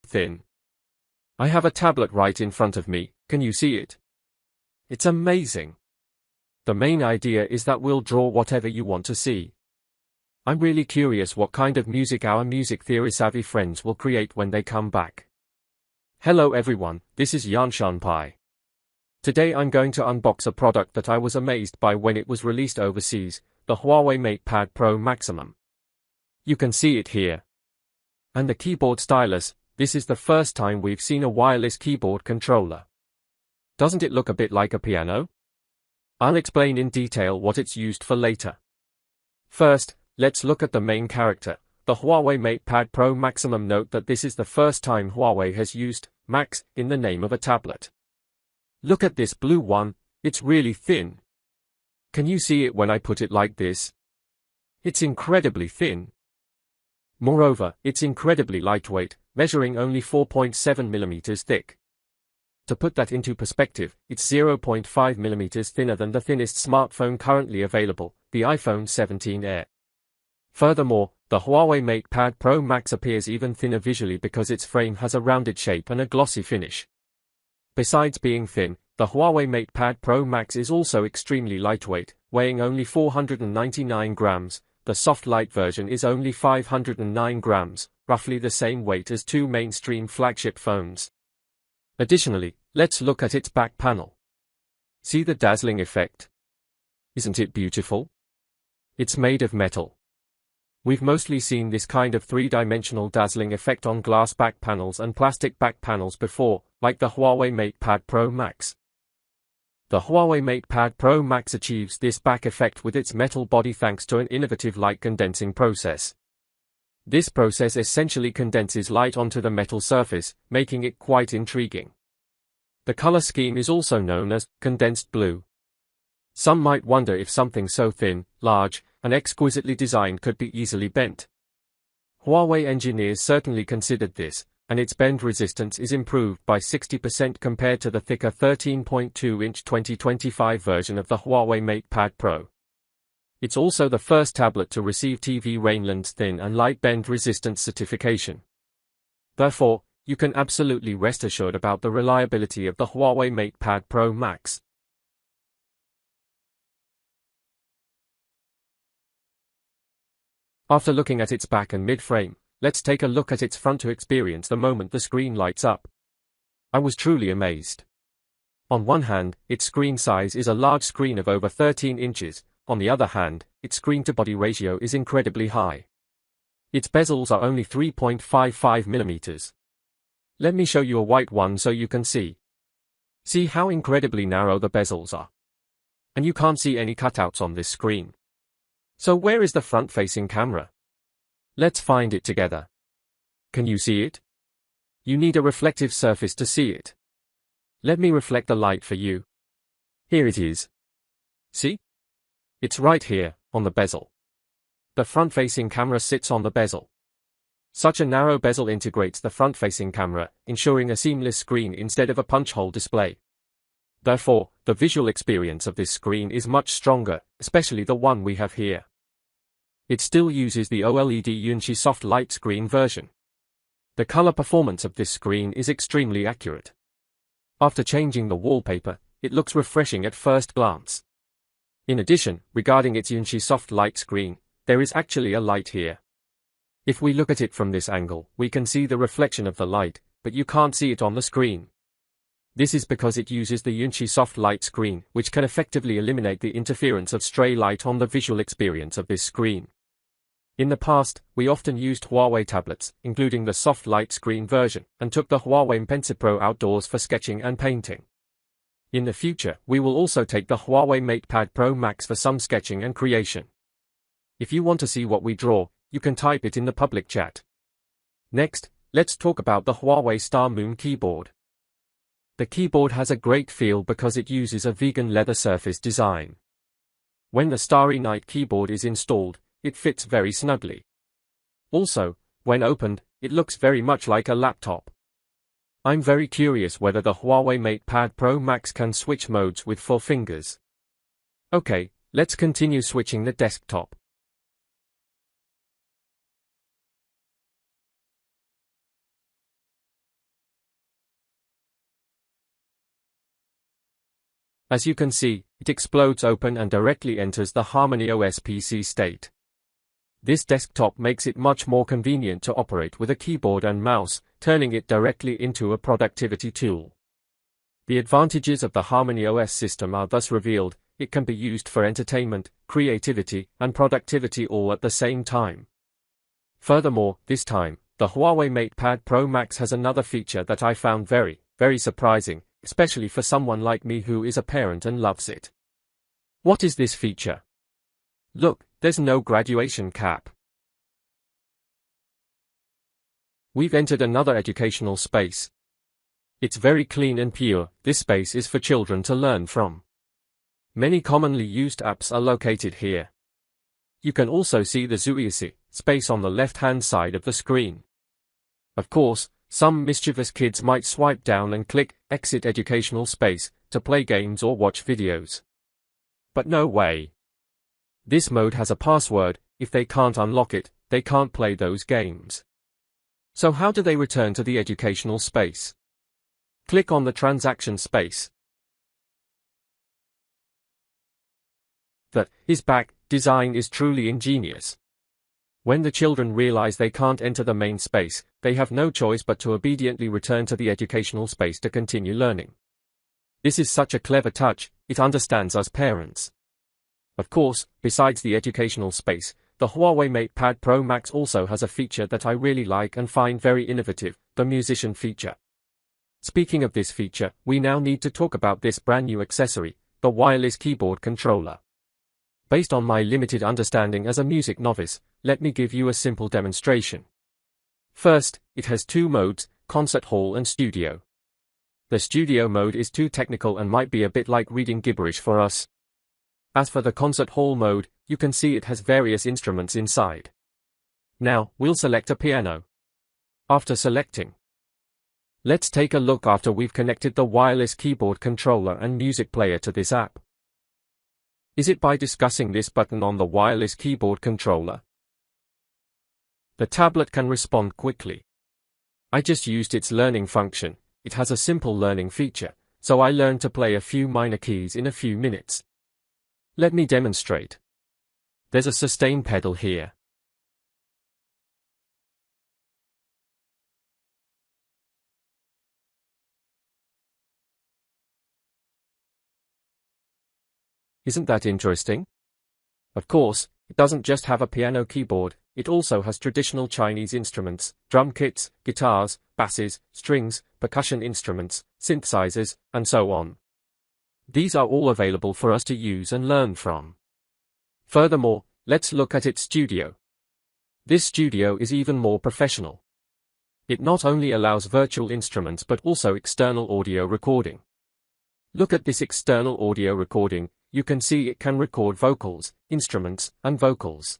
thin. I have a tablet right in front of me, can you see it? It's amazing. The main idea is that we'll draw whatever you want to see. I'm really curious what kind of music our music theory savvy friends will create when they come back. Hello everyone, this is Yanshan Pai. Today I'm going to unbox a product that I was amazed by when it was released overseas, the Huawei MatePad Pro Max. You can see it here. And the keyboard stylus, this is the first time we've seen a wireless keyboard controller. Doesn't it look a bit like a piano? I'll explain in detail what it's used for later. First, let's look at the main character, the Huawei MatePad Pro Max. Note that this is the first time Huawei has used Max in the name of a tablet. Look at this blue one, it's really thin. Can you see it when I put it like this? It's incredibly thin. Moreover, it's incredibly lightweight, measuring only 4.7 millimeters thick. To put that into perspective, it's 0.5 millimeters thinner than the thinnest smartphone currently available, the iPhone 17 Air. Furthermore, the Huawei MatePad Pro Max appears even thinner visually because its frame has a rounded shape and a glossy finish. Besides being thin, the Huawei MatePad Pro Max is also extremely lightweight, weighing only 499 grams. The soft light version is only 509 grams, roughly the same weight as two mainstream flagship phones. Additionally, let's look at its back panel. See the dazzling effect? Isn't it beautiful? It's made of metal. We've mostly seen this kind of three-dimensional dazzling effect on glass back panels and plastic back panels before, like the Huawei MatePad Pro Max. The Huawei MatePad Pro Max achieves this back effect with its metal body thanks to an innovative light condensing process. This process essentially condenses light onto the metal surface, making it quite intriguing. The color scheme is also known as condensed blue. Some might wonder if something so thin, large, and exquisitely designed could be easily bent. Huawei engineers certainly considered this, and its bend resistance is improved by 60% compared to the thicker 13.2-inch 2025 version of the Huawei MatePad Pro. It's also the first tablet to receive TV Rainland's thin and light bend resistance certification. Therefore, you can absolutely rest assured about the reliability of the Huawei MatePad Pro Max. After looking at its back and mid-frame, let's take a look at its front to experience the moment the screen lights up. I was truly amazed. On one hand, its screen size is a large screen of over 13 inches, on the other hand, its screen-to-body ratio is incredibly high. Its bezels are only 3.55 millimeters. Let me show you a white one so you can see. See how incredibly narrow the bezels are. And you can't see any cutouts on this screen. So where is the front-facing camera? Let's find it together. Can you see it? You need a reflective surface to see it. Let me reflect the light for you. Here it is. See? It's right here, on the bezel. The front-facing camera sits on the bezel. Such a narrow bezel integrates the front-facing camera, ensuring a seamless screen instead of a punch-hole display. Therefore, the visual experience of this screen is much stronger, especially the one we have here. It still uses the OLED Yunqi soft light screen version. The color performance of this screen is extremely accurate. After changing the wallpaper, it looks refreshing at first glance. In addition, regarding its Yunqi soft light screen, there is actually a light here. If we look at it from this angle, we can see the reflection of the light, but you can't see it on the screen. This is because it uses the Yunqi soft light screen, which can effectively eliminate the interference of stray light on the visual experience of this screen. In the past, we often used Huawei tablets, including the soft light screen version, and took the Huawei MatePad Pro outdoors for sketching and painting. In the future, we will also take the Huawei MatePad Pro Max for some sketching and creation. If you want to see what we draw, you can type it in the public chat. Next, let's talk about the Huawei Star Moon keyboard. The keyboard has a great feel because it uses a vegan leather surface design. When the Starry Night keyboard is installed, it fits very snugly. Also, when opened, it looks very much like a laptop. I'm very curious whether the Huawei MatePad Pro Max can switch modes with 4 fingers. Okay, let's continue switching the desktop. As you can see, it explodes open and directly enters the Harmony OS PC state. This desktop makes it much more convenient to operate with a keyboard and mouse, turning it directly into a productivity tool. The advantages of the Harmony OS system are thus revealed. It can be used for entertainment, creativity, and productivity all at the same time. Furthermore, this time, the Huawei MatePad Pro Max has another feature that I found very, very surprising, especially for someone like me who is a parent and loves it. What is this feature? Look, there's no graduation cap. We've entered another educational space. It's very clean and pure. This space is for children to learn from. Many commonly used apps are located here. You can also see the Zuiasi space on the left-hand side of the screen. Of course, some mischievous kids might swipe down and click Exit Educational Space to play games or watch videos. But no way. This mode has a password. If they can't unlock it, they can't play those games. So how do they return to the educational space? Click on the transaction space. That is back. Design is truly ingenious. When the children realize they can't enter the main space, they have no choice but to obediently return to the educational space to continue learning. This is such a clever touch. It understands us parents. Of course, besides the educational space, the Huawei MatePad Pro Max also has a feature that I really like and find very innovative, the musician feature. Speaking of this feature, we now need to talk about this brand new accessory, the wireless keyboard controller. Based on my limited understanding as a music novice, let me give you a simple demonstration. First, it has two modes, concert hall and studio. The studio mode is too technical and might be a bit like reading gibberish for us. As for the concert hall mode, you can see it has various instruments inside. Now, we'll select a piano. After selecting, let's take a look after we've connected the wireless keyboard controller and music player to this app. Is it by discussing this button on the wireless keyboard controller? The tablet can respond quickly. I just used its learning function. It has a simple learning feature, so I learned to play a few minor keys in a few minutes. Let me demonstrate. There's a sustain pedal here. Isn't that interesting? Of course, it doesn't just have a piano keyboard, it also has traditional Chinese instruments, drum kits, guitars, basses, strings, percussion instruments, synthesizers, and so on. These are all available for us to use and learn from. Furthermore, let's look at its studio. This studio is even more professional. It not only allows virtual instruments but also external audio recording. Look at this external audio recording. You can see it can record vocals, instruments, and vocals.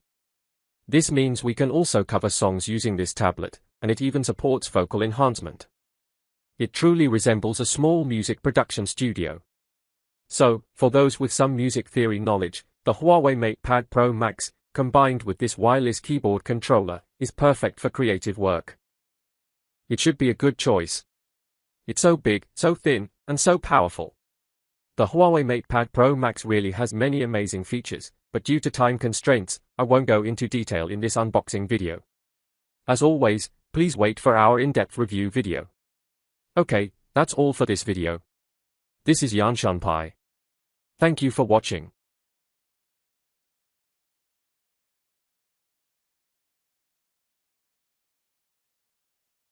This means we can also cover songs using this tablet, and it even supports vocal enhancement. It truly resembles a small music production studio. So, for those with some music theory knowledge, the Huawei MatePad Pro Max, combined with this wireless keyboard controller, is perfect for creative work. It should be a good choice. It's so big, so thin, and so powerful. The Huawei MatePad Pro Max really has many amazing features, but due to time constraints, I won't go into detail in this unboxing video. As always, please wait for our in-depth review video. Okay, that's all for this video. This is Yan Shunpai. Thank you for watching.